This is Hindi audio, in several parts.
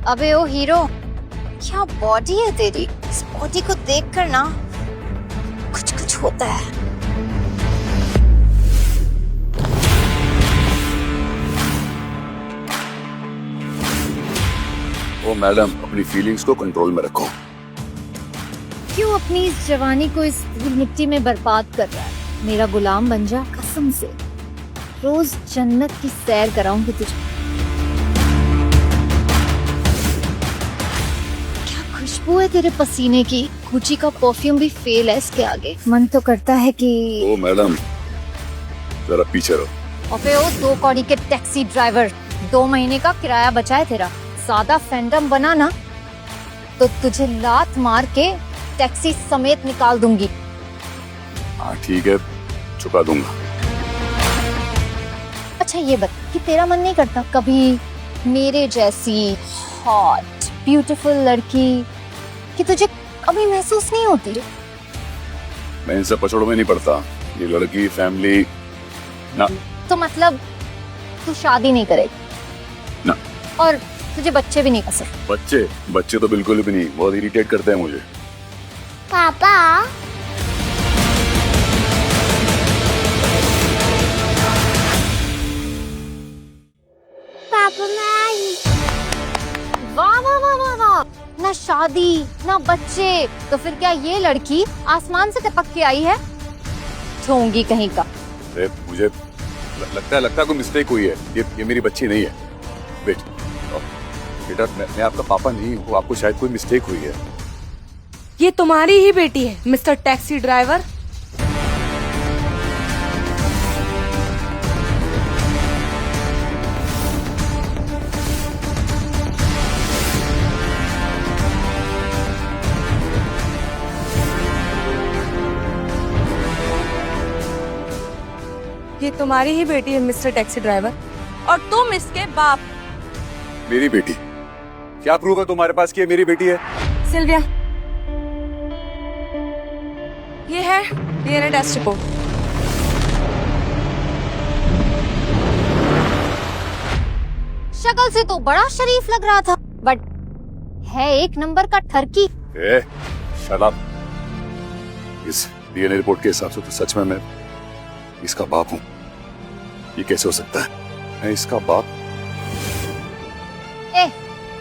अबे ओ हीरो, क्या बॉडी है तेरी। इस बॉडी को देखकर ना कुछ कुछ होता है। ओ मैडम, अपनी फीलिंग्स को कंट्रोल में रखो। क्यों अपनी इस जवानी को इस धूल मिट्टी में बर्बाद कर रहा है? मेरा गुलाम बन जा, कसम से रोज जन्नत की सैर कराऊंगी तुझे। क्या खुशबू है तेरे पसीने की। गुची का परफ्यूम भी फेल है इसके आगे। मन तो करता है कि ओ मैडम, जरा पीछे रहो। अबे ओ 2 कौड़ी के टैक्सी ड्राइवर, 2 महीने का किराया बचा है तेरा। ज्यादा फैंडम बना ना तो तुझे लात मार के टैक्सी समेत निकाल दूंगी। हाँ ठीक है, चुका दूंगा। अच्छा ये बता कि तेरा मन नहीं करता कभी मेरे जैसी हॉट ब्यूटीफुल लड़की कि तुझे कभी महसूस नहीं होती? मैं इनसे पछड़ों में नहीं पड़ता। ये लड़की, फैमिली ना। तो मतलब तू शादी नहीं करेगी ना। और तुझे बच्चे भी नहीं पसंद? बच्चे तो बिल्कुल भी नहीं। बहुत इरिटेट करते हैं मुझे। पापा पापा मैं आई। वाह वाह वाह वाह वाह, ना शादी ना बच्चे, तो फिर क्या ये लड़की आसमान से टपक के आई है? ठोंगी कहीं का। अरे मुझे लगता है कोई मिस्टेक हुई है। ये मेरी बच्ची नहीं है। बेटा, मैं आपका पापा नहीं हूँ। आपको शायद कोई मिस्टेक हुई है। ये तुम्हारी ही बेटी है मिस्टर टैक्सी ड्राइवर। ये तुम्हारी ही बेटी है मिस्टर टैक्सी ड्राइवर, और तुम इसके बाप। मेरी बेटी? क्या प्रूफ है तुम्हारे पास कि ये मेरी बेटी है? सिल्विया, ये है डीएनए टेस्ट रिपोर्ट। शक्ल से तो बड़ा शरीफ लग रहा था, बट है एक नंबर का ठरकी। Shut up. इस डीएनए रिपोर्ट के हिसाब से तो सच में मैं इसका बाप हूँ। ये कैसे हो सकता है? मैं इसका बाप?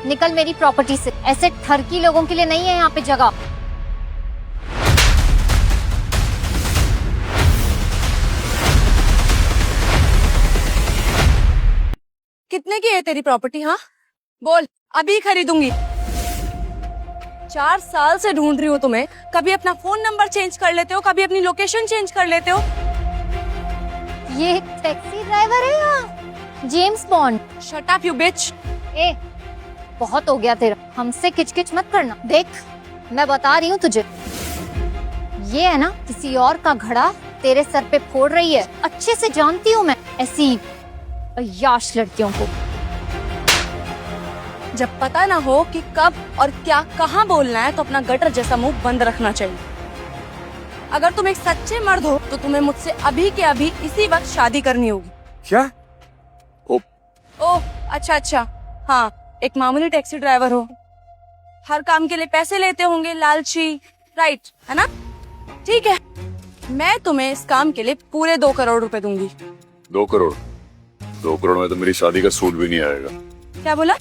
निकल मेरी प्रॉपर्टी से। ऐसे ठरकी लोगों के लिए नहीं है यहाँ पे जगह। कितने की है तेरी प्रॉपर्टी? हाँ बोल, अभी खरीदूंगी। 4 साल से ढूंढ रही हूँ तुम्हें। कभी अपना फोन नंबर चेंज कर लेते हो, कभी अपनी लोकेशन चेंज कर लेते हो। ये टैक्सी ड्राइवर है या James bond? Shut up you बिच। बहुत हो गया तेरा, हमसे किचकिच मत करना। देख मैं बता रही हूँ तुझे, ये है ना किसी और का घड़ा तेरे सर पे फोड़ रही है। अच्छे से जानती हूँ मैं ऐसी अय्याश लड़कियों को। जब पता ना हो कि कब और क्या कहाँ बोलना है तो अपना गटर जैसा मुंह बंद रखना चाहिए। अगर तुम एक सच्चे मर्द हो तो तुम्हें मुझसे अभी के अभी इसी वक्त शादी करनी होगी। क्या? ओह अच्छा, हाँ एक मामूली टैक्सी ड्राइवर हो, हर काम के लिए पैसे लेते होंगे, लालची, राइट है ना? ठीक है, मैं तुम्हें इस काम के लिए पूरे 2 करोड़ रुपए दूंगी। 2 करोड़? 2 करोड़ में तो मेरी शादी का सूट भी नहीं आएगा। क्या बोला?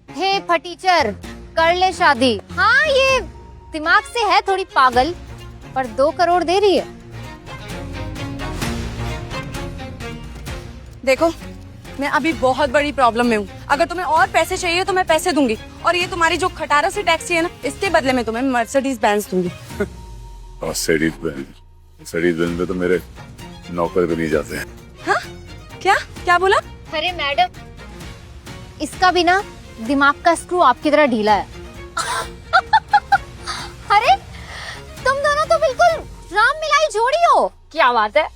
हे फटीचर, कर ले शादी। हाँ ये दिमाग से है थोड़ी पागल, पर 2 करोड़ दे रही है। देखो मैं अभी बहुत बड़ी प्रॉब्लम में हूँ। अगर तुम्हें और पैसे चाहिए तो मैं पैसे दूंगी, और ये तुम्हारी जो खटारा सी टैक्सी है ना, इसके बदले में तुम्हें मर्सिडीज बेंज दूंगी। मर्सिडीज बेंज में तो मेरे नौकर भी नहीं जाते हैं। हाँ क्या बोला? अरे मैडम, इसका भी ना दिमाग का स्क्रू आपकी तरह ढीला है। अरे तुम दोनों तो बिल्कुल राम मिलाई जोड़ी हो। क्या बात है।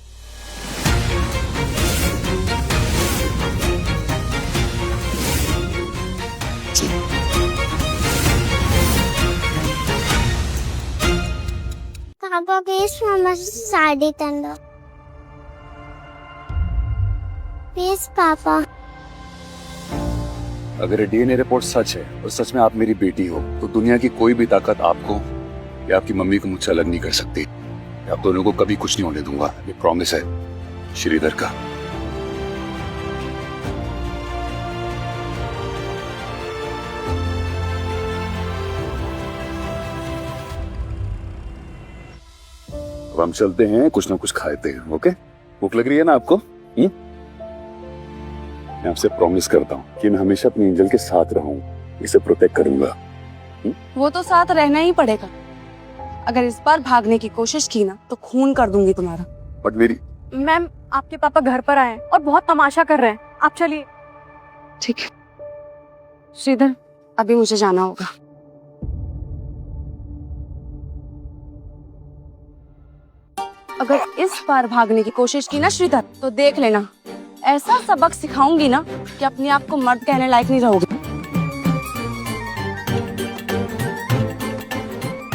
पापा प्लीज मम्मा से साड़ी तंदो प्लीज पापा। अगर ये डीएनए रिपोर्ट सच है और सच में आप मेरी बेटी हो तो दुनिया की कोई भी ताकत आपको या आपकी मम्मी को मुझसे अलग नहीं कर सकती। आप दोनों को कभी कुछ नहीं होने दूंगा, ये प्रॉमिस है श्रीधर का। अब हम चलते हैं, कुछ ना कुछ खाते हैं। ओके, भूख लग रही है ना आपको? मैं आपसे प्रॉमिस करता हूँ कि मैं हमेशा अपनी एंजल के साथ रहूंगा, इसे प्रोटेक्ट करूंगा। वो तो साथ रहना ही पड़ेगा। अगर इस बार भागने की कोशिश की ना तो खून कर दूंगी तुम्हारा। बट मेरी मैम, आपके पापा घर पर आए हैं और बहुत तमाशा कर रहे हैं, आप चलिए। ठीक है श्रीधर, अभी मुझे जाना होगा। अगर इस बार भागने की कोशिश की ना श्रीधर, तो देख लेना ऐसा सबक सिखाऊंगी ना कि अपने आप को मर्द कहने लायक नहीं रहोगे।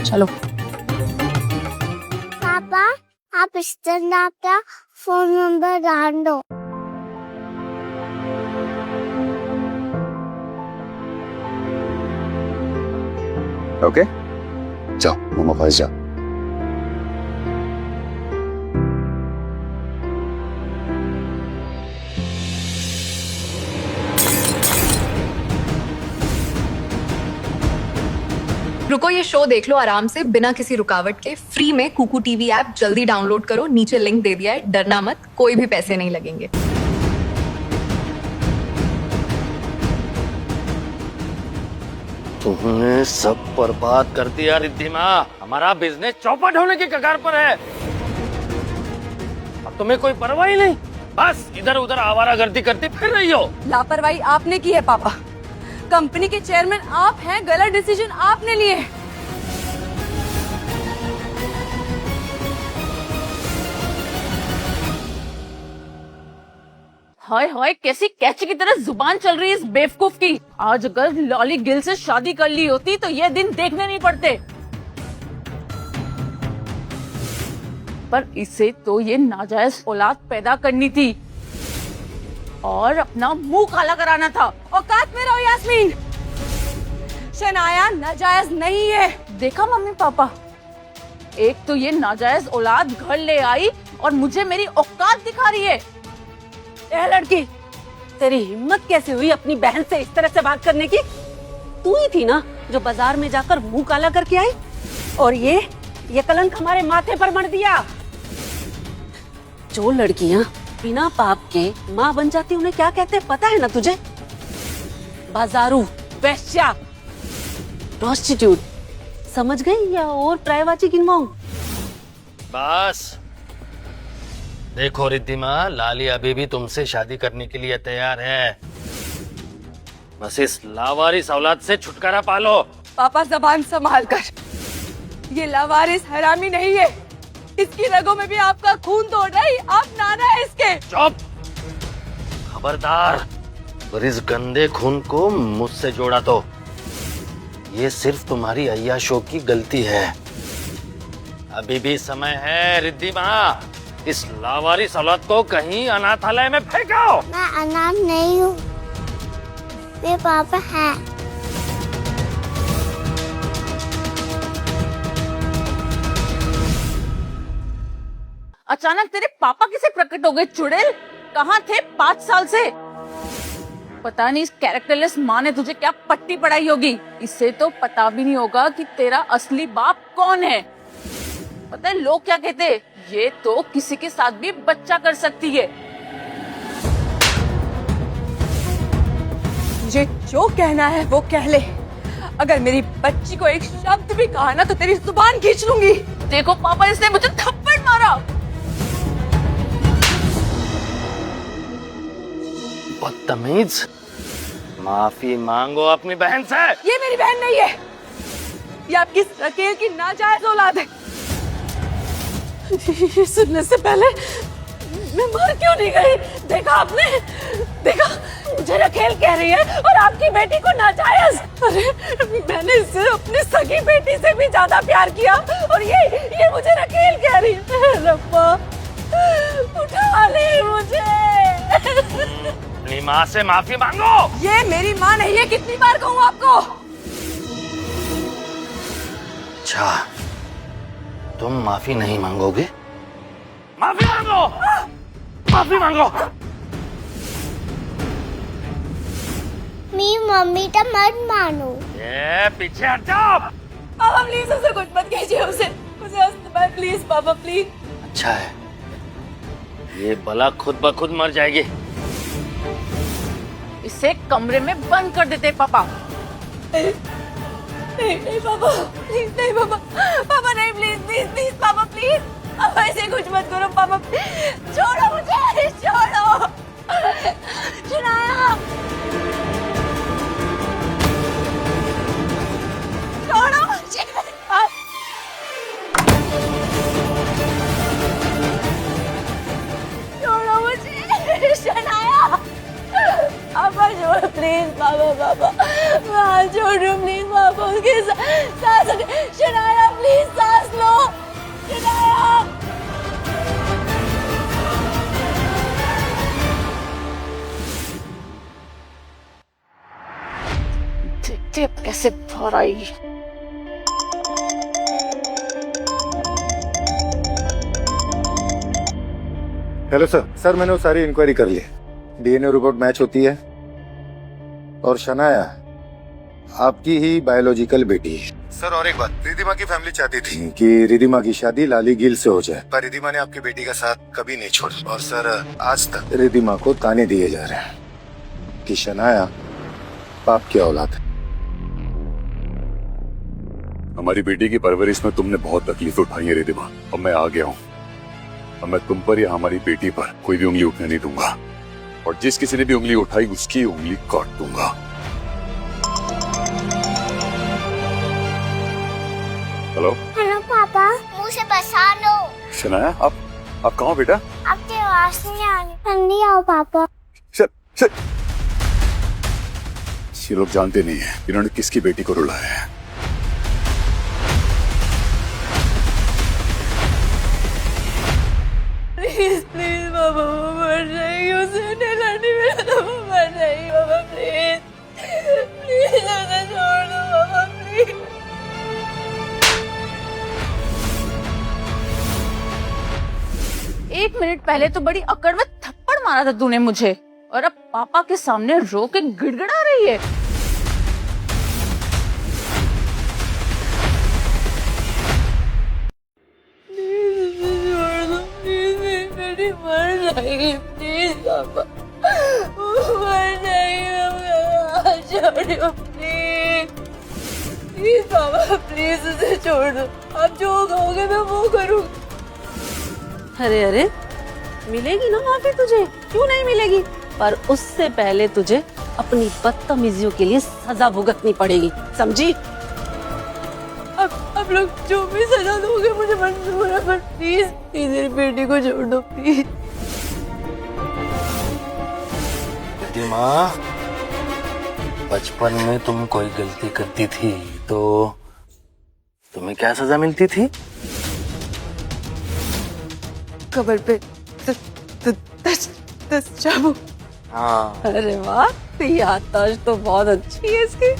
चलो। पापा, आप स्टैंड का फोन नंबर डाल दो। ओके, जाओ मम्मा पास जाओ। रुको, ये शो देख लो आराम से बिना किसी रुकावट के फ्री में। कुकू टीवी ऐप जल्दी डाउनलोड करो, नीचे लिंक दे दिया है। डरना मत, कोई भी पैसे नहीं लगेंगे। तुमने सब बर्बाद कर दिया रिद्धिमा। हमारा बिजनेस चौपट होने की कगार पर है। अब तुम्हें कोई परवाह ही नहीं, बस इधर उधर आवारागर्दी करती फिर रही हो। लापरवाही आपने की है पापा। कंपनी के चेयरमैन आप हैं, गलत डिसीजन आपने लिए। हाय हाय, कैसी कैची की तरह जुबान चल रही है इस बेवकूफ की। आज अगर लॉली गिल से शादी कर ली होती तो ये दिन देखने नहीं पड़ते। पर इसे तो ये नाजायज औलाद पैदा करनी थी और अपना मुंह काला कराना था। औकात में रहो यास्मीन। शनाया नाजायज नहीं है। देखा मम्मी पापा, एक तो ये नाजायज औलाद घर ले आई और मुझे मेरी औकात दिखा रही है। ए लड़की, तेरी हिम्मत कैसे हुई अपनी बहन से इस तरह से बात करने की? तू ही थी ना जो बाजार में जाकर मुंह काला करके आई और ये कलंक हमारे माथे पर मढ़ दिया। जो लड़कियां बिना पाप के माँ बन जाती उन्हें क्या कहते हैं पता है ना तुझे? बाजारू, वेश्या, प्रोस्टिट्यूट। समझ गई या और प्रायवाची गिनवाऊं? बस देखो रिद्धिमा, लाली अभी भी तुमसे शादी करने के लिए तैयार है। बस इस लावारिस औलाद से छुटकारा पालो। पापा जबान संभाल कर। ये लावारिस हरामी नहीं है। इसकी रगों में भी आपका खून दौड़ रहा है। आप नाना है इसके। चुप, खबरदार। अगर इस गंदे खून को मुझसे जोड़ा तो ये सिर्फ तुम्हारी अय्याशों की गलती है। अभी भी समय है रिद्धिमा। इस लावारिस औलाद को कहीं अनाथालय में फेंको। मैं अनाथ नहीं हूँ, मेरे पापा हैं। अचानक तेरे पापा कैसे प्रकट हो गए? चुड़ैल, कहाँ थे 5 साल से? पता नहीं इस कैरेक्टरलेस माँ ने तुझे क्या पट्टी पढ़ाई होगी। इससे तो पता भी नहीं होगा कि तेरा असली बाप कौन है। पता है लोग क्या कहते, ये तो किसी के साथ भी बच्चा कर सकती है। मुझे जो कहना है वो कह ले। अगर मेरी बच्ची को एक शब्द भी कहा ना तो तेरी जुबान खींच लूंगी। देखो पापा, इसने मुझे थप्पड़ मारा। बदतमीज, माफी मांगो अपनी बहन से। ये मेरी बहन नहीं है, ये आपकी रकेल की नाजायज औलाद है। ये सुनने से पहले मैं मर क्यों नहीं गई? देखा आपने? देखा, मुझे रखेल कह रही है और आपकी बेटी को नाजायज। अरे मैंने इससे अपनी सगी बेटी से भी ज्यादा प्यार किया और ये मुझे रखेल कह रही है। रब्बा, उठा ले मुझे। अपनी माँ से माफी मांगो। ये मेरी माँ नहीं है, कितनी बार कहूँ आपको। अच्छा, तुम माफी नहीं मांगोगे? माफी मांगो, माफी मांगो। मी मम्मी तो मत मानो। ये पीछे हट जाओ। पापा प्लीज उसे कुछ मत कीजिए, उसे हंसने प्लीज पापा प्लीज। अच्छा है, ये बला खुद ब खुद मर जाएगी। इसे कमरे में बंद कर देते पापा। नहीं पापा प्लीज, नहीं पापा, पापा नहीं, प्लीज प्लीज प्लीज पापा प्लीज, पापा ऐसे कुछ मत करो पापा, छोड़ो मुझे, छोड़ो। शनाया, छोड़ो मुझे, छोड़ो मुझे, शनाया। पापा छोड़ो प्लीज, पापा पापा, मैं हाथ छोड़ रही हूँ प्लीज पापा, उसके सांस, शनाया प्लीज सांस लो, शनाया। देखते अब कैसे बाहर आएगी। हेलो सर, मैंने वो सारी इंक्वायरी कर ली। डीएनए रिपोर्ट मैच होती है और शनाया आपकी ही बायोलॉजिकल बेटी है। सर और एक बात, रिद्धिमा की फैमिली चाहती थी कि रिद्धिमा की शादी लाली गिल से हो जाए, पर रिद्धिमा ने आपकी बेटी का साथ कभी नहीं छोड़ा। और सर आज तक रिद्धिमा को ताने दिए जा रहे हैं कि शनाया पाप की औलाद है। हमारी बेटी की परवरिश में तुमने बहुत तकलीफ उठाई है रिद्धिमा, अब मैं आ गया हूँ। अब मैं तुम पर या हमारी बेटी पर कोई भी उंगली उठने नहीं दूंगा, और जिस किसी ने भी उंगली उठाई उसकी उंगली काट दूंगा। हेलो हेलो पापा, मुंह से बचा लो। शनाया, आप कहाँ हो बेटा? आपकी आवाज नहीं आ रही, जल्दी आओ पापा। ये लोग जानते नहीं है इन्होंने किसकी बेटी को रुलाया है। प्लीज प्लीज पापा, वो मर जाएगी, उसे नहीं मेरा तो वो मर जाएगी पापा, प्लीज प्लीज उसे छोड़ दो पापा प्लीज। एक मिनट पहले तो बड़ी अकड़ में थप्पड़ मारा था तूने मुझे, और अब पापा के सामने रो के गिड़गिड़ा रही है। बेटी मर जाएगी, प्लीज पापा, मर जाएगी, छोड़ो प्लीज, प्लीज पापा प्लीज उसे छोड़ दो, आप जो कहोगे मैं वो करूँ। अरे अरे, मिलेगी ना माफी तुझे, क्यों नहीं मिलेगी, पर उससे पहले तुझे अपनी बदतमीजियों के लिए सजा भुगतनी पड़ेगी, समझी? अब लोग जो भी सजा दोगे मुझे मंजूर है, पर प्लीज प्लीज मेरी बेटी को छोड़ दो प्लीज। माँ, बचपन में तुम कोई गलती करती थी तो तुम्हें क्या सजा मिलती थी? कबर पे 10 चाबुक। हाँ। अरे वाह, याददाश्त तो बहुत अच्छी है इसकी।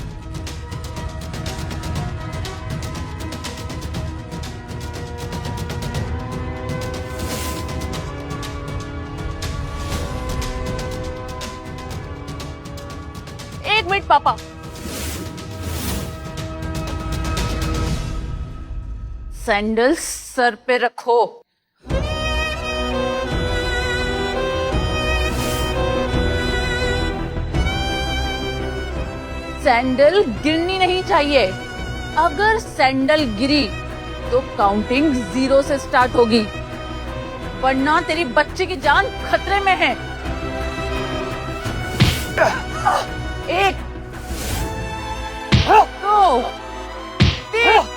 एक मिनट पापा, सैंडल सर पे रखो। सैंडल गिरनी नहीं चाहिए, अगर सैंडल गिरी तो काउंटिंग 0 से स्टार्ट होगी, वरना तेरी बच्चे की जान खतरे में है। 1 2 3।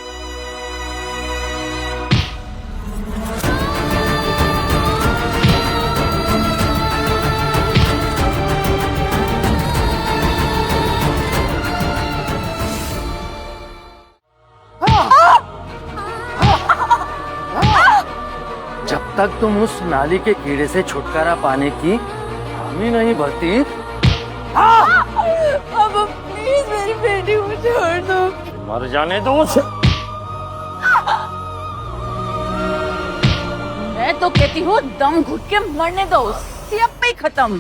जब तक तुम उस नाली के कीड़े से छुटकारा पाने की हामी नहीं भरती बेटी को छोड़ दो। मर जाने दो उसे। मैं तो कहती हूँ दम घुट के मरने दो, सिर्फ पे ही खत्म।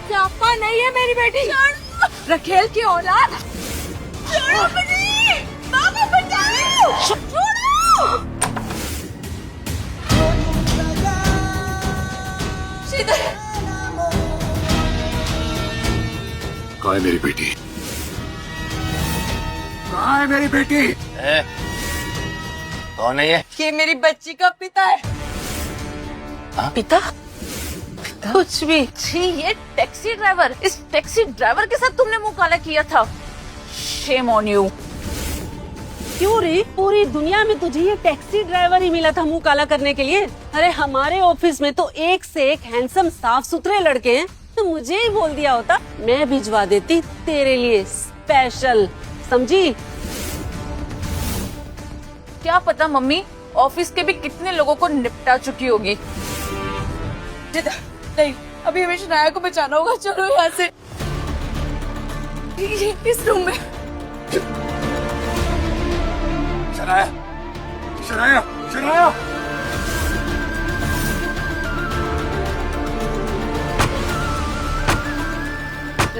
सियापा नहीं है मेरी बेटी, रखेल की औलाद। छोड़ो मुझे, बाबा बचाओ, छोड़ो। सीधे कहाँ है मेरी बेटी? कहाँ है मेरी बेटी? कौन है ये? ये मेरी बच्ची का पिता है। हाँ? पिता? कुछ भी। छी, ये टैक्सी ड्राइवर, इस टैक्सी ड्राइवर के साथ तुमने मुंह काला किया था। Shame on you. क्यों रे, पूरी दुनिया में तुझे ये टैक्सी ड्राइवर ही मिला था मुंह काला करने के लिए? अरे हमारे ऑफिस में तो एक से एक हैंडसम साफ सुथरे लड़के हैं, तो मुझे ही बोल दिया होता, मैं भिजवा देती तेरे लिए स्पेशल, समझी? क्या पता मम्मी ऑफिस के भी कितने लोगों को निपटा चुकी होगी। नहीं, अभी हमें शनाया को बचाना होगा। चलो यहाँ से, इस रूम में। शनाया, शनाया, शनाया।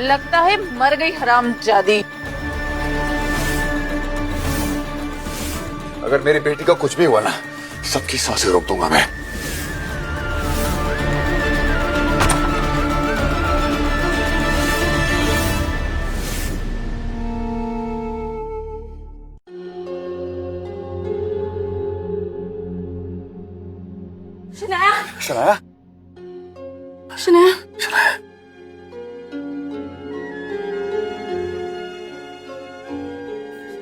लगता है मर गई हरामजादी। अगर मेरी बेटी का कुछ भी हुआ ना, सबकी सांसें रोक दूंगा मैं। शनाया, शनाया, शनाया, शनाया।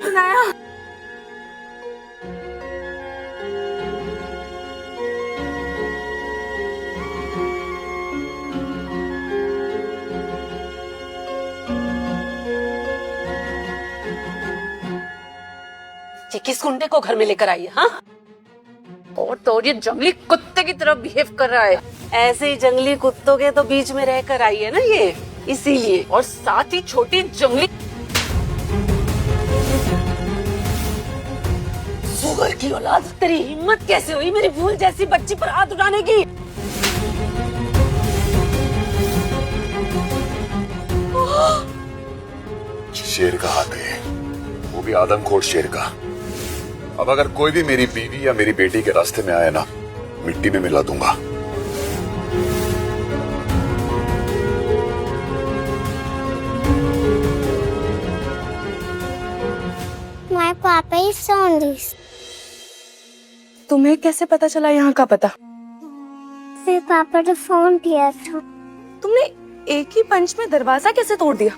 शनाया। ये किस गुंडे को घर में लेकर आई है? हाँ, और तो ये जंगली कुत्ते की तरह बिहेव कर रहा है। ऐसे ही जंगली कुत्तों के तो बीच में रहकर आई है ना ये, इसीलिए। और साथ ही छोटी जंगली सुगर की औलाद, तेरी हिम्मत कैसे हुई मेरी फूल जैसी बच्ची पर हाथ उठाने की? शेर का हाथ है, वो भी आदमखोर शेर का। अब अगर कोई भी मेरी बीवी या मेरी बेटी के रास्ते में आया ना, मिट्टी में मिला दूंगा। My papa is on this. तुम्हें कैसे पता चला यहाँ का पता? फिर पापा ने फोन किया था। तुमने एक ही पंच में दरवाजा कैसे तोड़ दिया?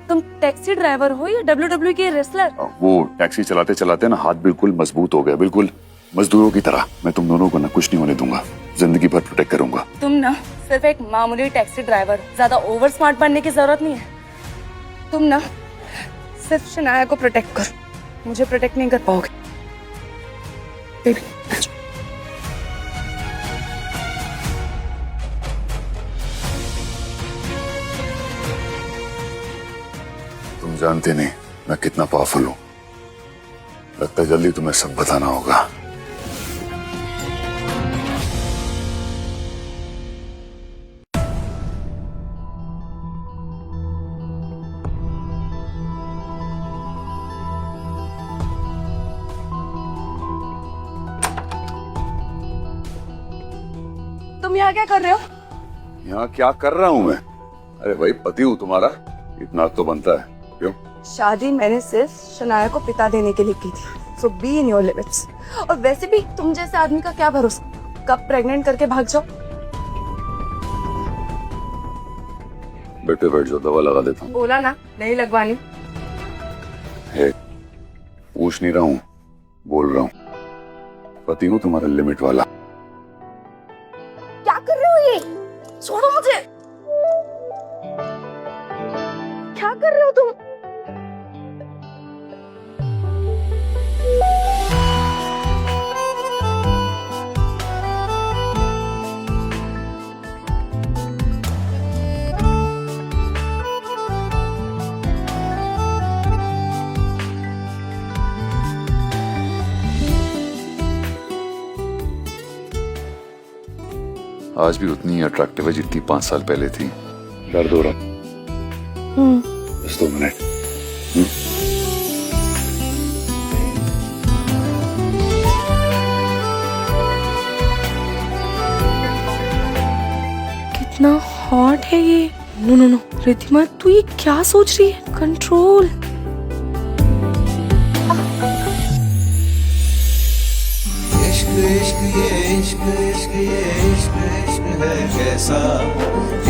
तुम टैक्सी ड्राइवर हो या WWE के रेसलर? वो टैक्सी चलाते चलाते ना हाथ बिल्कुल मजबूत हो गया, बिल्कुल मजदूरों की तरह। मैं तुम दोनों को ना कुछ नहीं होने दूंगा, जिंदगी भर प्रोटेक्ट करूंगा। तुम ना सिर्फ एक मामूली टैक्सी ड्राइवर, ज्यादा ओवर स्मार्ट बनने की जरूरत नहीं है। तुम ना सिर्फ शनाया को प्रोटेक्ट करो, मुझे प्रोटेक्ट नहीं कर पाओगे। बेबी, तुम जानते नहीं मैं कितना पावरफुल हूँ। लगता है जल्दी तुम्हें सब बताना होगा। तुम यहाँ क्या कर रहे हो? यहाँ क्या कर रहा हूँ मैं? अरे भाई पति हूँ तुम्हारा, इतना तो बनता है। क्यों? शादी मैंने सिर्फ शनाया को पिता देने के लिए की थी, सो बी इन योर लिमिट्स। और वैसे भी तुम जैसे आदमी का क्या भरोसा, कब प्रेग्नेंट करके भाग जाओ। बैठे बैठ जाओ, दवा लगा देता हूँ। बोला ना नहीं लगवानी। पूछ नहीं रहा हूँ, बोल रहा हूँ। पति हूँ तुम्हारा लिमिट वाला। क्या कर रहे हो ये? छोड़ो मुझे। क्या कर रहे हो तुम? आज भी उतनी ही अट्रैक्टिव है जितनी 5 साल पहले थी। दर्द हो रहा? बस 2 मिनट। कितना हॉट है ये। नो नो नो रिद्धिमा, तू ये क्या सोच रही है? कंट्रोल। इश्क इश्क ये इश्क इश्क ये इश्क इश्क है कैसा,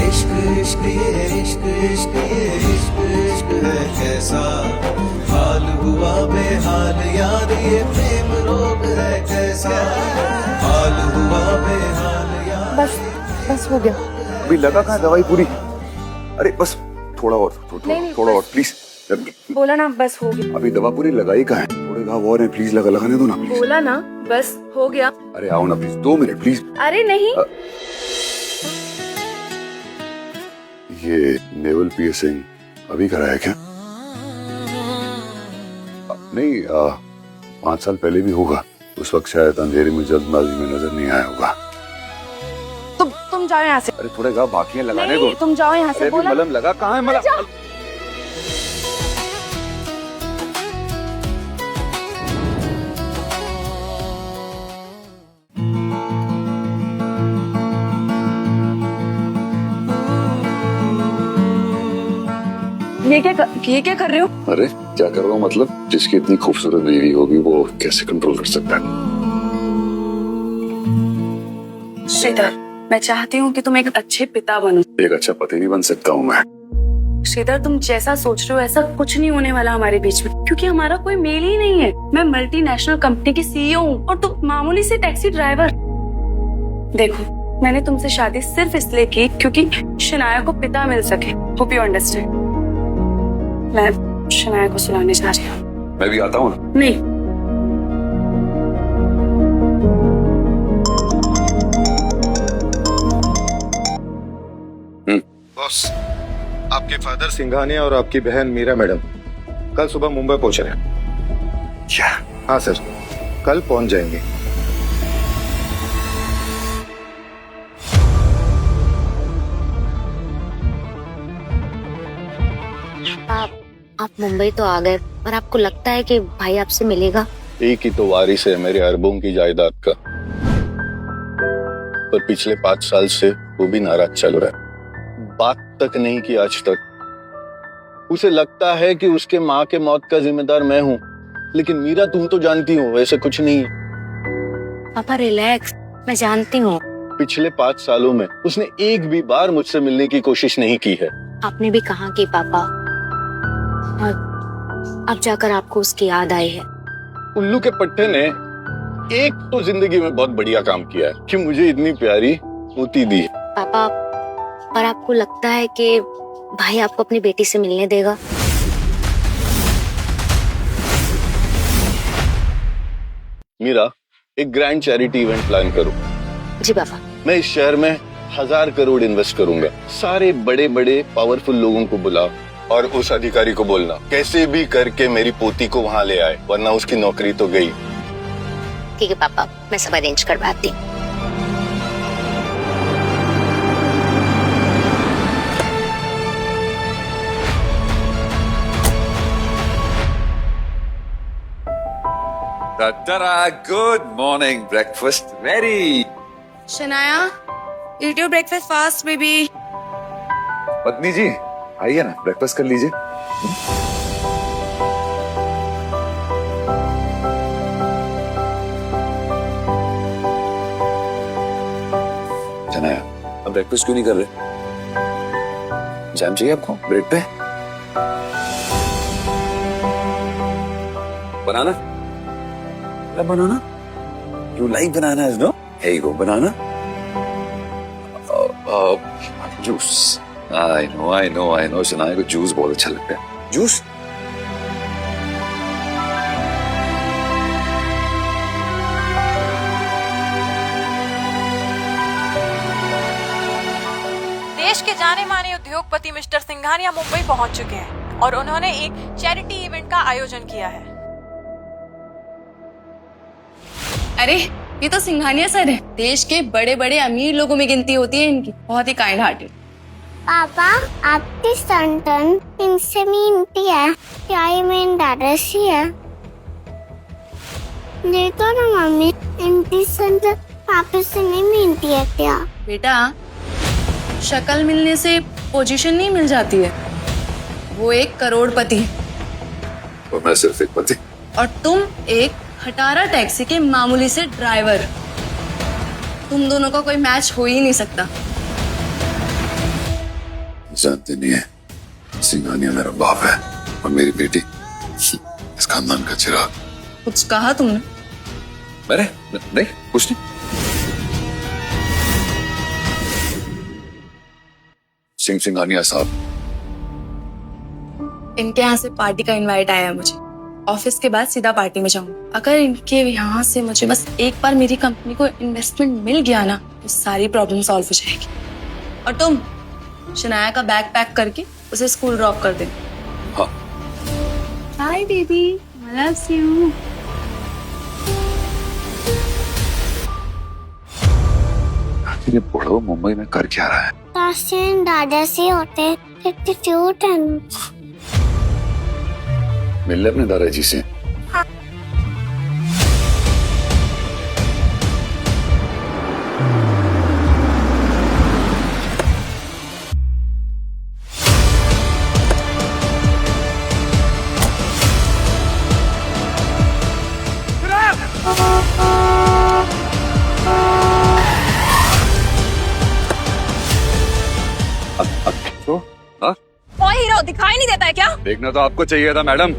इश्क इश्क ये इश्क इश्क ये इश्क इश्क है कैसा, हाल हुआ बेहाल यार ये प्रेम रोग है कैसा, हाल हुआ बेहाल यार। बस हो गया। अभी लगा कहाँ दवाई पूरी? अरे बस थोड़ा और, थोड़ा और प्लीज। बोला ना बस हो गया। अभी दवा पूरी लगाई कहाँ है? थोड़े घाव और है, प्लीज लगाने दो ना प्लीज। बोला ना बस हो गया। अरे आओ ना प्लीज, 2 मिनट प्लीज। अरे नहीं। ये नेवल पियर्सिंग अभी कराया क्या? नहीं 5 साल पहले भी होगा। उस वक्त शायद अंधेरे में जल्दबाजी में नजर नहीं आया होगा। तुम जाओ यहाँ से। अरे थोड़े घाव बाकी हैं, लगाने दो। तुम जाओ यहाँ से। बोला मलम लगा, कहाँ है मलम? ये क्या कर रहे हो? अरे क्या कर रहा हूँ मतलब? जिसकी इतनी खूबसूरत बीवी होगी वो कैसे कंट्रोल कर सकता है? श्रीधर, मैं चाहती हूँ कि तुम एक अच्छे पिता बनो। एक अच्छा पति नहीं बन सकता हूँ मैं। श्रीधर, तुम जैसा सोच रहे हो ऐसा कुछ नहीं होने वाला हमारे बीच में, क्योंकि हमारा कोई मेल ही नहीं है। मैं मल्टीनेशनल कंपनी की सीईओ हूँ और तुम मामूली से टैक्सी ड्राइवर। देखो, मैंने तुमसे शादी सिर्फ इसलिए की क्योंकि शनाया को पिता मिल सके। Hope you understand. मैं शनाया को सुलाने जा रही हूँ। मैं भी आता हूँ ना? नहीं। बॉस, आपके फादर सिंघानिया और आपकी बहन मीरा मैडम कल सुबह मुंबई पहुंच रहे हैं। क्या? हाँ सर, कल पहुंच जाएंगे। आप मुंबई तो आ गए, और आपको लगता है कि भाई आपसे मिलेगा? एक ही तो वारिस है मेरे अरबों की जायदाद का, पर पिछले 5 साल से वो भी नाराज चल रहा है। बात तक नहीं की आज तक। उसे लगता है कि उसके माँ के मौत का जिम्मेदार मैं हूँ, लेकिन मीरा तुम तो जानती हो वैसे कुछ नहीं है। पापा रिलैक्स, मैं जानती हूँ। पिछले 5 सालों में उसने एक भी बार मुझसे मिलने की कोशिश नहीं की है। आपने भी कहा कि पापा, और अब जाकर आपको उसकी याद आई है। उल्लू के पट्टे ने एक तो जिंदगी में बहुत बढ़िया काम किया है कि मुझे इतनी प्यारी पोती दी। पापा, पर आपको लगता है कि भाई आपको अपनी बेटी से मिलने देगा? मीरा, एक ग्रैंड चैरिटी इवेंट प्लान करो। जी पापा। मैं इस शहर में 1000 करोड़ इन्वेस्ट करूंगा। सारे बड़े बड़े पावरफुल लोगों को बुलाओ और उस अधिकारी को बोलना कैसे भी करके मेरी पोती को वहां ले आए, वरना उसकी नौकरी तो गई। ठीक है पापा, मैं सब अरेंज करवाती हूँ। Good morning, breakfast ready. Shanaya, eat your breakfast fast, baby. पत्नी जी आइए ना, ब्रेकफास्ट कर लीजिए। शनाया, अब ब्रेकफास्ट क्यों नहीं कर रहे? जैम चाहिए आपको ब्रेड पे? बनाना? Banana? You like bananas, no? Here you go, banana. Juice. I know. Shanaya को जूस बहुत अच्छा लगता है। जूस? देश के जाने माने उद्योगपति मिस्टर सिंघानिया मुंबई पहुंच चुके हैं और उन्होंने एक चैरिटी इवेंट का आयोजन किया है। अरे ये तो सिंघानिया सर है, देश के बड़े बड़े अमीर लोगों में गिनती होती है इनकी, बहुत ही काइंड हार्टेड। पापा आपकी संतान इनसे मिलती है क्या? ये मेरी दादाजी है। देखो ना मम्मी, इनकी संतान पापा से नहीं मिलती है क्या? बेटा, शक्ल मिलने से पोजीशन नहीं मिल जाती है। वो एक करोड़पति है और मैं सिर्फ एक पति। और तुम एक खटारा टैक्सी के मामूली से ड्राइवर। तुम दोनों का कोई मैच हो ही नहीं सकता। जानते नहीं है, सिंघानिया मेरा बाप है और मेरी बेटी इस खानदान का चिराग। कुछ कहा तुमने? मैंने नहीं, कुछ नहीं। सिंघानिया साहब, इनके यहाँ से पार्टी का इनवाइट आया है मुझे। ऑफिस के बाद सीधा पार्टी में जाऊंगी। अगर इनके यहाँ से मुझे बस एक बार मेरी कंपनी को इन्वेस्टमेंट मिल गया ना, तो सारी प्रॉब्लम सॉल्व हो जाएगी। और तुम शनाया का बैग पैक करके उसे स्कूल ड्रॉप कर दे। हाँ। Hi baby, I love you. ये बुढ़ो मुंबई में कर क्या रहा है? दादा से होते कितने क्यूट है। मिल ले अपने दादाजी से। ओए हीरो, दिखाई नहीं देता है क्या? देखना तो आपको चाहिए था मैडम,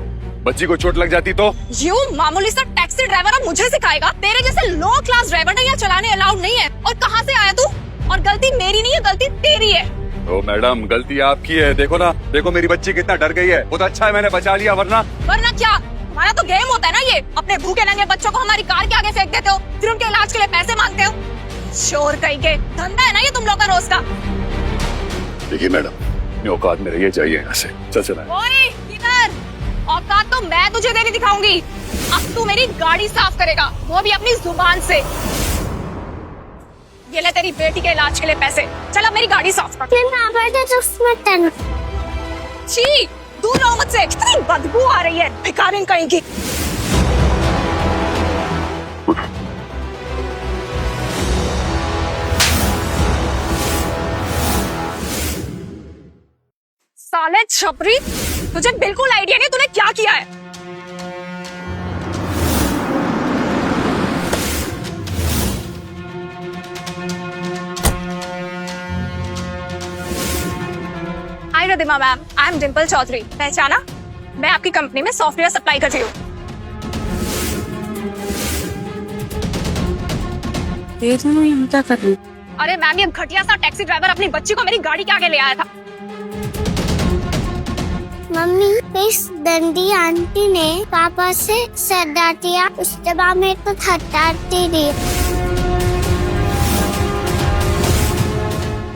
बच्ची को चोट लग जाती तो। यू मामूली सा टैक्सी ड्राइवर अब मुझे सिखाएगा? तेरे जैसे लो क्लास ड्राइवर ना यहाँ चलाने अलाउड नहीं है। और कहाँ से आया तू? और गलती मेरी नहीं है, गलती तेरी है। ओ मैडम, गलती आपकी है। देखो ना, देखो मेरी बच्ची कितना डर गई है। बहुत अच्छा है मैंने बचा लिया, वरना क्या? हमारा तो गेम होता है ना ये। अपने भूखे नंगे बच्चों को हमारी कार के आगे फेंक देते हो, फिर उनके इलाज के लिए पैसे मांगते हो। शोर कहीं के, धंधा है ना ये तुम लोग का रोज का। देखिए मैडम, अपनी औकात में रहिए, जाइए यहाँ से। चल चला। ओए इधर, औकात तो मैं तुझे देनी दिखाऊंगी। अब तू मेरी गाड़ी साफ करेगा, वो भी अपनी जुबान से। ये ले तेरी बेटी के इलाज के लिए पैसे। चल अब मेरी गाड़ी साफ कर। छी, दूर रहो मुझसे, कितनी बदबू आ रही है भिखारिन कहीं की। साले छपरी, तुझे बिल्कुल आइडिया नहीं तूने क्या किया है। Hi Riddhima ma'am, I am Dimple Chaudhary. पहचाना? मैं आपकी कंपनी में सॉफ्टवेयर सप्लाई करती हूँ। क्या कर रही? अरे मैम, ये घटिया सा टैक्सी ड्राइवर अपनी बच्ची को मेरी गाड़ी के आगे ले आया था। मम्मी, इस दंडी आंटी ने पापा से सदा दिया, उसके बाद मेरे को हटाती रही।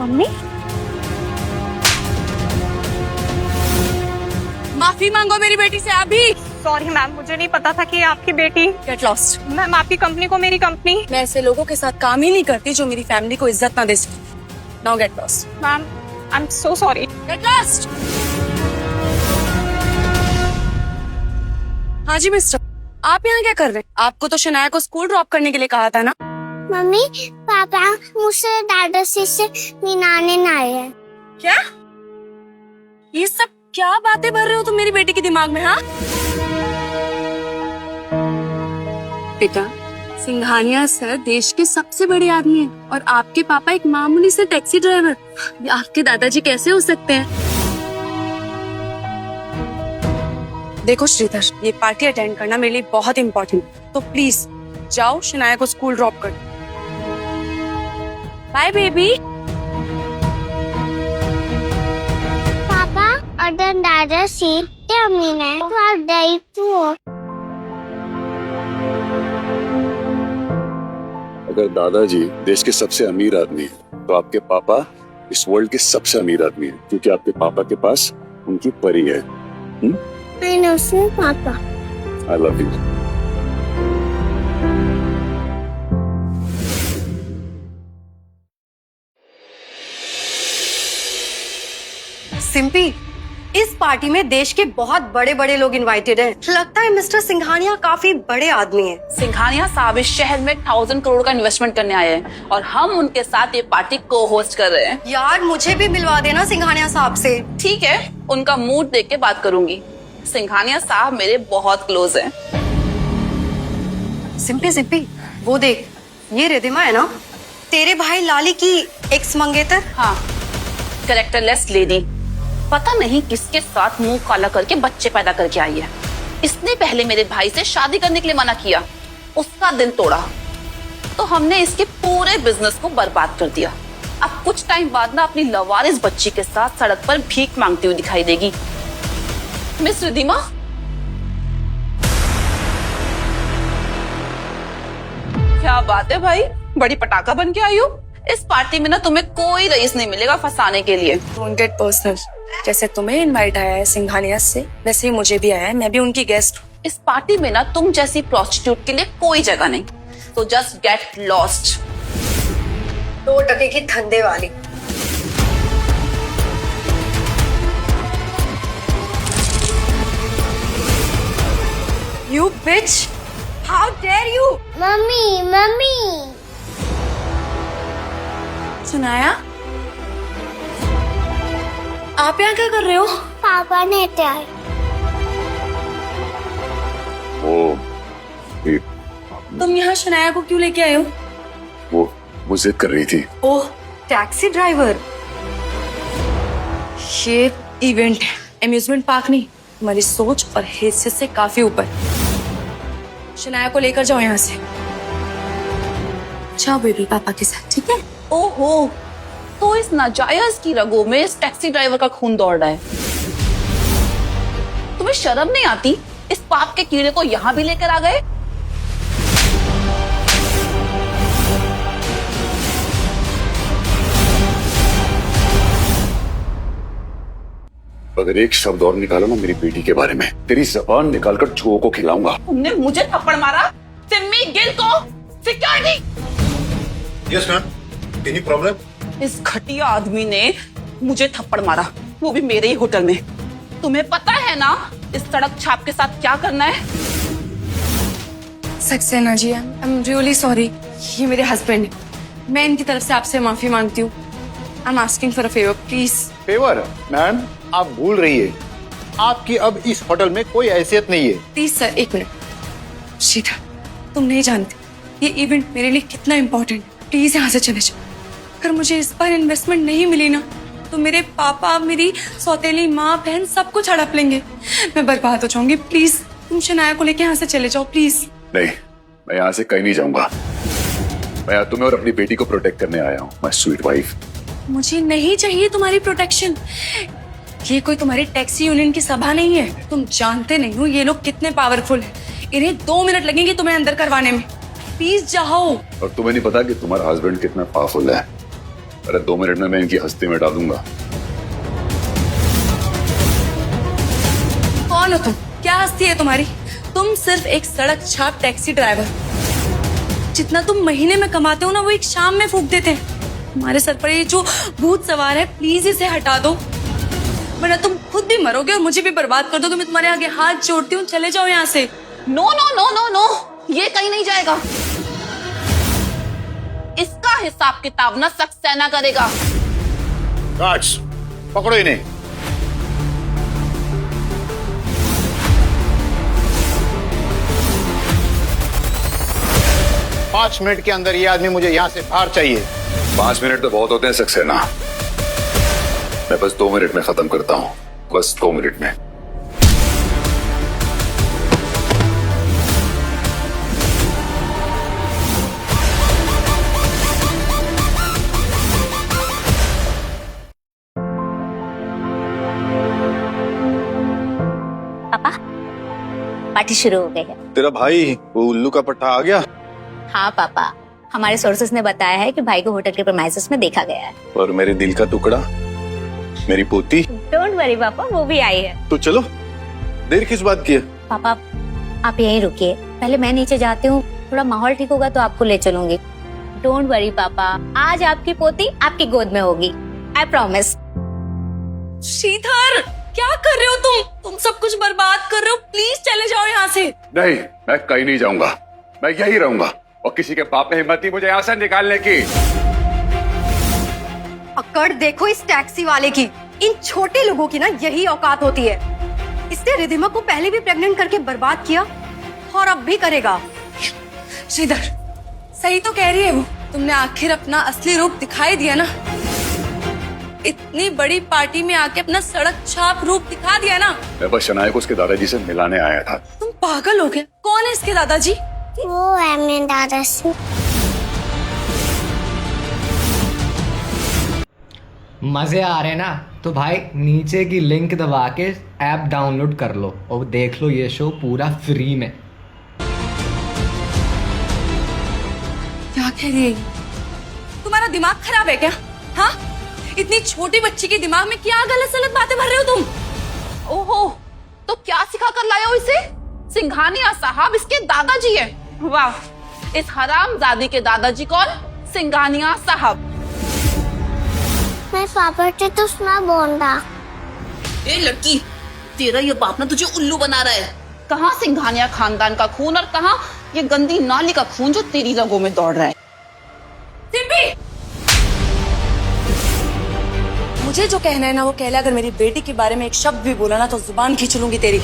मम्मी, माफी मांगो मेरी बेटी से अभी। सॉरी मैम, मुझे नहीं पता था कि आपकी बेटी। Get lost. मैम, आपकी कंपनी को मेरी कंपनी। मैं ऐसे लोगों के साथ काम ही नहीं करती जो मेरी फैमिली को इज्जत ना दे सके। Now get lost. Ma'am, I am so sorry. Get lost. हाँ जी मिस्टर, आप यहाँ क्या कर रहे हैं? आपको तो शनाया को स्कूल ड्रॉप करने के लिए कहा था ना। मम्मी, पापा मुझसे दादाजी से मिलाने ना आए हैं। क्या? ये सब क्या बातें भर रहे हो तुम मेरी बेटी के दिमाग में? हाँ बेटा, सिंघानिया सर देश के सबसे बड़े आदमी हैं और आपके पापा एक मामूली से टैक्सी ड्राइवर। आपके दादाजी कैसे हो सकते हैं? देखो श्रीधर, ये पार्टी अटेंड करना मेरे लिए बहुत इंपॉर्टेंट है, तो प्लीज जाओ शनाया को स्कूल ड्रॉप कर। Bye baby. पापा और दादाजी क्या मिले? अगर दादाजी देश के सबसे अमीर आदमी है, तो आपके पापा इस वर्ल्ड के सबसे अमीर आदमी है, क्योंकि आपके पापा के पास उनकी परी है। I know so, पापा। I love you. सिंपी, इस पार्टी में देश के बहुत बड़े बड़े लोग इनवाइटेड हैं। लगता है मिस्टर सिंघानिया काफी बड़े आदमी हैं। सिंघानिया साहब इस शहर में 1000 करोड़ का इन्वेस्टमेंट करने आए हैं और हम उनके साथ ये पार्टी को होस्ट कर रहे हैं। यार मुझे भी मिलवा देना सिंघानिया साहब से। ठीक है, उनका मूड देख के बात करूंगी। सिंघानिया साहब मेरे बहुत क्लोज हैं। सिंपी, वो देख, ये रिदिमा है ना, तेरे भाई लाली की एक्स मंगेतर। हाँ, कैरेक्टरलेस लेडी, पता नहीं किसके साथ मुंह काला करके बच्चे पैदा करके आई है। इसने पहले मेरे भाई से शादी करने के लिए मना किया, उसका दिल तोड़ा, तो हमने इसके पूरे बिजनेस को बर्बाद कर दिया। अब कुछ टाइम बाद ना अपनी लवारिस बच्ची के साथ सड़क पर भीख मांगती हुई दिखाई देगी। मिस रिदिमा, क्या बात है भाई, बड़ी पटाखा बन के आई हो। इस पार्टी में ना तुम्हें कोई रईस नहीं मिलेगा फंसाने के लिए। Don't get personal. जैसे तुम्हें इनवाइट आया है सिंघानिया से, वैसे ही मुझे भी आया है, मैं भी उनकी गेस्ट हूँ। इस पार्टी में ना तुम जैसी प्रोस्टिट्यूट के लिए कोई जगह नहीं, तो जस्ट गेट लॉस्ट। 2 टके की धंधे वाली। You bitch! How dare you! Mummy सुनाया, आप यहाँ क्या कर रहे हो? पापा ने तैयार। तुम यहाँ शनाया को क्यों लेके आए हो? वो जिद कर रही थी। ओह, टैक्सी ड्राइवर। ये इवेंट है, एम्यूजमेंट पार्क नहीं। तुम्हारी सोच और हैसियत से काफी ऊपर। शनाया को लेकर जाओ यहाँ से। जाओ बेबी पापा के साथ, ठीक है? ओहो, तो इस नाजायज की रगों में इस टैक्सी ड्राइवर का खून दौड़ रहा है। तुम्हें शर्म नहीं आती? इस पाप के कीड़े को यहाँ भी लेकर आ गए। अगर एक शब्द और निकालो ना मेरी बेटी के बारे में, तेरी जबान निकालकर चूहों को खिलाऊंगा। तुमने मुझे थप्पड़ मारा, सिम्मी गिल को। Security. Yes ma'am, any problem? इस घटिया आदमी ने मुझे थप्पड़ मारा, वो भी मेरे ही होटल में। तुम्हें पता है ना इस सड़क छाप के साथ क्या करना है? Saxena ji, I am really sorry. ये मेरे हस्बैंड है, मैं इनकी तरफ से आपसे माफी मांगती हूँ। I am asking for a favour, please. Favour? Ma'am, आप भूल रही है, आपकी अब इस होटल में कोई हैसियत नहीं है। Please sir, 1 minute. शीता, तुम नहीं जानते ये इवेंट मेरे लिए कितना इम्पोर्टेंट है। प्लीज यहाँ से चले जाओ। अगर मुझे इस बार इन्वेस्टमेंट नहीं मिली ना, तो मेरे पापा, मेरी सौतेली माँ बहन सबको हड़प लेंगे। मैं बर्बाद हो जाऊंगी। प्लीज तुम शनाया को लेके यहाँ से चले जाओ, प्लीज। नहीं, मैं यहाँ से कहीं नहीं जाऊंगा। मैं यहाँ तुम्हें और अपनी बेटी को प्रोटेक्ट करने आया हूँ, माय स्वीट वाइफ। मुझे नहीं चाहिए तुम्हारी प्रोटेक्शन। ये कोई तुम्हारी टैक्सी यूनियन की सभा नहीं है। तुम जानते नहीं हो ये लोग कितने पावरफुल हैं। इन्हें 2 मिनट लगेंगे तुम्हें अंदर करवाने में। प्लीज जाओ। और तुम्हें नहीं पता कि तुम्हारा हस्बैंड कितना पावरफुल है? अरे 2 मिनट में मैं इनकी हस्ती मिटा दूंगा। कौन हो तुम? क्या हस्ती है तुम्हारी? तुम सिर्फ एक सड़क छाप टैक्सी ड्राइवर। जितना तुम महीने में कमाते हो ना, वो एक शाम में फूंक देते हैं। तुम्हारे सर पर ये जो भूत सवार है, प्लीज इसे हटा दो, वरना तुम खुद भी मरोगे और मुझे भी बर्बाद कर दो। तो मैं तुम्हारे आगे हाथ जोड़ती हूँ, चले जाओ यहाँ से। No no no no no, ये कहीं नहीं जाएगा। इसका हिसाब किताब ना सक्सेना करेगा। गार्ड्स, पकड़ो इन्हें। पांच मिनट के अंदर ये आदमी मुझे यहाँ से बाहर चाहिए। 5 मिनट तो बहुत होते हैं सक्सेना, मैं बस 2 मिनट में खत्म करता हूँ, बस 2 मिनट में। पापा, पार्टी शुरू हो गई है। तेरा भाई वो उल्लू का पट्टा आ गया? हाँ पापा, हमारे सोर्सेस ने बताया है कि भाई को होटल के प्रेमाइसेस में देखा गया है। और मेरे दिल का टुकड़ा, मेरी पोती? डोंट वरी पापा, वो भी आई है। तो चलो, देर किस बात की है? पापा आप यहीं रुकिए, पहले मैं नीचे जाती हूँ, थोड़ा माहौल ठीक होगा तो आपको ले चलूंगी। डोंट वरी पापा, आज आपकी पोती आपकी गोद में होगी, आई प्रॉमिस। श्रीधर क्या कर रहे हो तुम सब कुछ बर्बाद कर रहे हो, प्लीज चले जाओ यहाँ से। नहीं, मैं कहीं नहीं जाऊंगा, मैं यही रहूंगा और किसी के बाप में हिम्मत नहीं मुझे यहाँ से निकालने की। अकड़ देखो इस टैक्सी वाले की, इन छोटे लोगों की ना यही औकात होती है। इसने रिधिमा को पहले भी प्रेग्नेंट करके बर्बाद किया और अब भी करेगा। श्रीधर सही तो कह रही है वो, तुमने आखिर अपना असली रूप दिखाई दिया ना। इतनी बड़ी पार्टी में आके अपना सड़क छाप रूप दिखा दिया ना। मैं बस शनाया को उसके दादाजी से मिलाने आया था। तुम पागल हो गए? कौन है इसके दादाजी? वो है मेरे दादाजी। मजे आ रहे ना तो भाई नीचे की लिंक दबा के ऐप डाउनलोड कर लो और देख लो ये शो पूरा फ्री में। क्या कह रही है? तुम्हारा दिमाग खराब है क्या? हाँ, इतनी छोटी बच्ची के दिमाग में क्या गलत सलत बातें भर रहे हो तुम? ओहो, तो क्या सिखा कर लाए हो इसे? सिंघानिया साहब इसके दादाजी है। वाह, इस हरामजादी के दादाजी कौन? सिंघानिया साहब। मैं पापा से तो सुना बोल रहा। ए लड़की, तेरा ये बाप ना तुझे उल्लू बना रहा है। कहाँ सिंघानिया खानदान का खून और कहाँ ये गंदी नाली का खून जो तेरी रगों में दौड़ रहा है। सिम्बी, मुझे जो कहना है ना वो कह ले। अगर मेरी बेटी के बारे में एक शब्द भी बोला ना तो जुबान खींच लूंगी तेरी।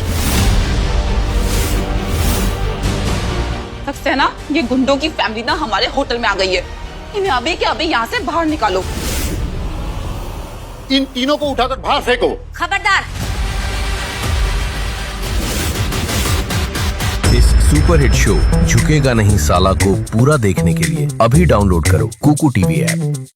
सक्सेना, ये गुंडों की फैमिली ना हमारे होटल में आ गई है। इन्हें अभी के अभी यहाँ से बाहर निकालो। इन तीनों को उठाकर बाहर फेंको। खबरदार। इस सुपरहिट शो झुकेगा नहीं साला को पूरा देखने के लिए अभी डाउनलोड करो कुकू टीवी ऐप।